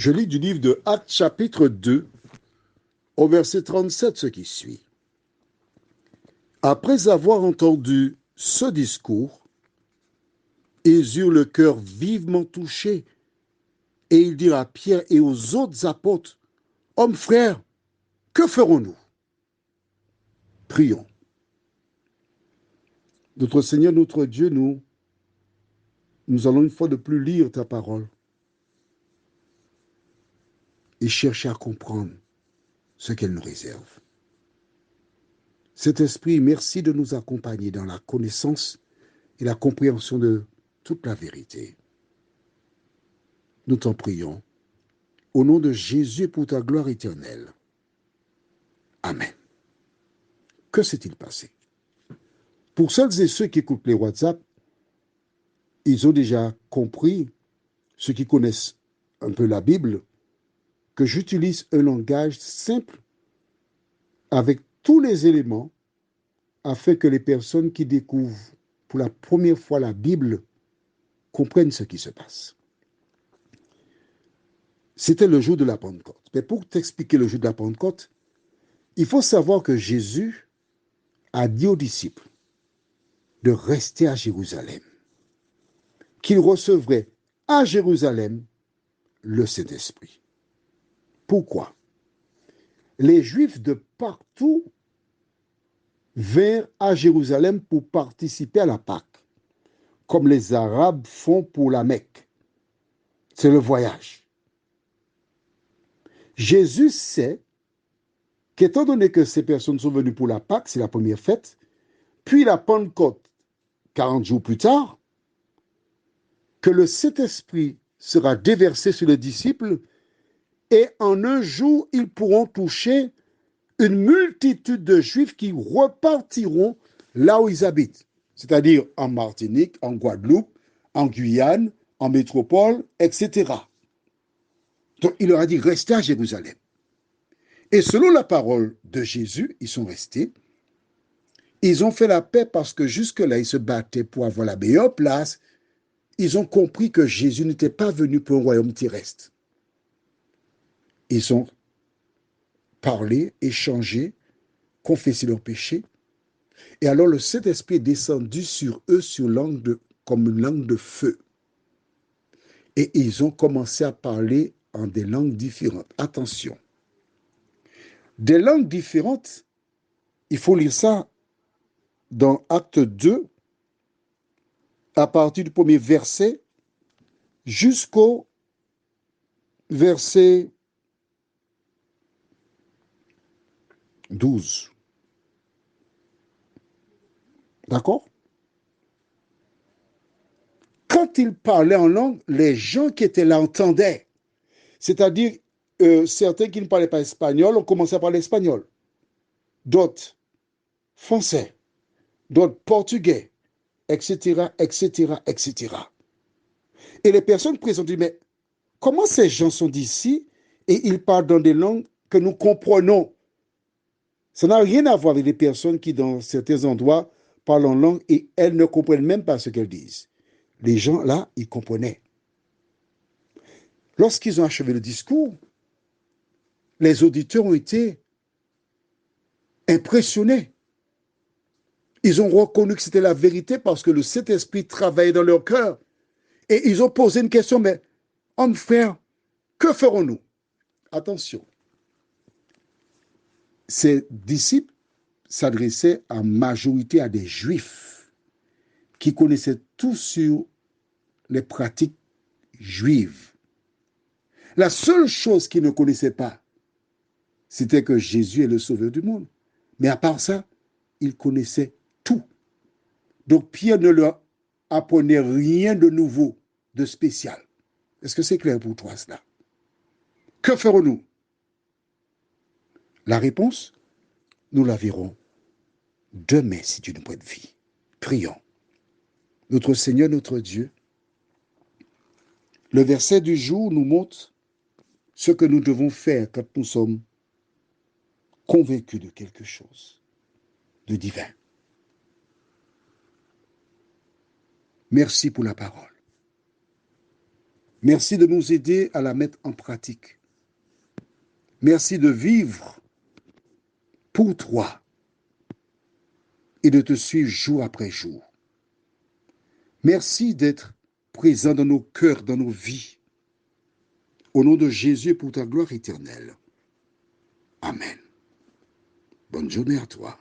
Je lis du livre de Actes chapitre 2, au verset 37, ce qui suit. Après avoir entendu ce discours, ils eurent le cœur vivement touché et ils dirent à Pierre et aux autres apôtres, « Hommes frères, que ferons-nous » Prions. Notre Seigneur, notre Dieu, nous allons une fois de plus lire ta parole et chercher à comprendre ce qu'elle nous réserve. Cet esprit, merci de nous accompagner dans la connaissance et la compréhension de toute la vérité. Nous t'en prions, au nom de Jésus pour ta gloire éternelle. Amen. Que s'est-il passé? Pour celles et ceux qui écoutent les WhatsApp, ils ont déjà compris, ceux qui connaissent un peu la Bible, que j'utilise un langage simple avec tous les éléments afin que les personnes qui découvrent pour la première fois la Bible comprennent ce qui se passe. C'était le jour de la Pentecôte. Mais pour t'expliquer le jour de la Pentecôte, il faut savoir que Jésus a dit aux disciples de rester à Jérusalem, qu'ils recevraient à Jérusalem le Saint-Esprit. Pourquoi? Les Juifs de partout vinrent à Jérusalem pour participer à la Pâque, comme les Arabes font pour la Mecque. C'est le voyage. Jésus sait qu'étant donné que ces personnes sont venues pour la Pâque, c'est la première fête, puis la Pentecôte, 40 jours plus tard, que le Saint-Esprit sera déversé sur les disciples et en un jour, ils pourront toucher une multitude de Juifs qui repartiront là où ils habitent, c'est-à-dire en Martinique, en Guadeloupe, en Guyane, en métropole, etc. Donc, il leur a dit, restez à Jérusalem. Et selon la parole de Jésus, ils sont restés. Ils ont fait la paix parce que jusque-là, ils se battaient pour avoir la meilleure place. Ils ont compris que Jésus n'était pas venu pour un royaume terrestre. Ils ont parlé, échangé, confessé leurs péchés. Et alors le Saint-Esprit est descendu sur eux comme une langue de feu. Et ils ont commencé à parler en des langues différentes. Attention. Des langues différentes, il faut lire ça dans Acte 2, à partir du premier verset, jusqu'au verset 12. D'accord? Quand il parlait en langue, les gens qui étaient là entendaient. C'est-à-dire, certains qui ne parlaient pas espagnol ont commencé à parler espagnol. D'autres, français. D'autres, portugais, etc., etc., etc. Et les personnes présentes disent, mais comment ces gens sont d'ici et ils parlent dans des langues que nous comprenons? Ça n'a rien à voir avec les personnes qui, dans certains endroits, parlent en langue et elles ne comprennent même pas ce qu'elles disent. Les gens, là, ils comprenaient. Lorsqu'ils ont achevé le discours, les auditeurs ont été impressionnés. Ils ont reconnu que c'était la vérité parce que le Saint-Esprit travaillait dans leur cœur. Et ils ont posé une question, mais hommes frères, que ferons-nous? Attention. Ces disciples s'adressaient en majorité à des Juifs qui connaissaient tout sur les pratiques juives. La seule chose qu'ils ne connaissaient pas, c'était que Jésus est le sauveur du monde. Mais à part ça, ils connaissaient tout. Donc Pierre ne leur apprenait rien de nouveau, de spécial. Est-ce que c'est clair pour toi cela? Que ferons-nous? La réponse, nous la verrons demain si Dieu nous prête vie. Prions. Notre Seigneur, notre Dieu, le verset du jour nous montre ce que nous devons faire quand nous sommes convaincus de quelque chose de divin. Merci pour la parole. Merci de nous aider à la mettre en pratique. Merci de vivre pour toi et de te suivre jour après jour. Merci d'être présent dans nos cœurs, dans nos vies. Au nom de Jésus, pour ta gloire éternelle. Amen. Bonne journée à toi.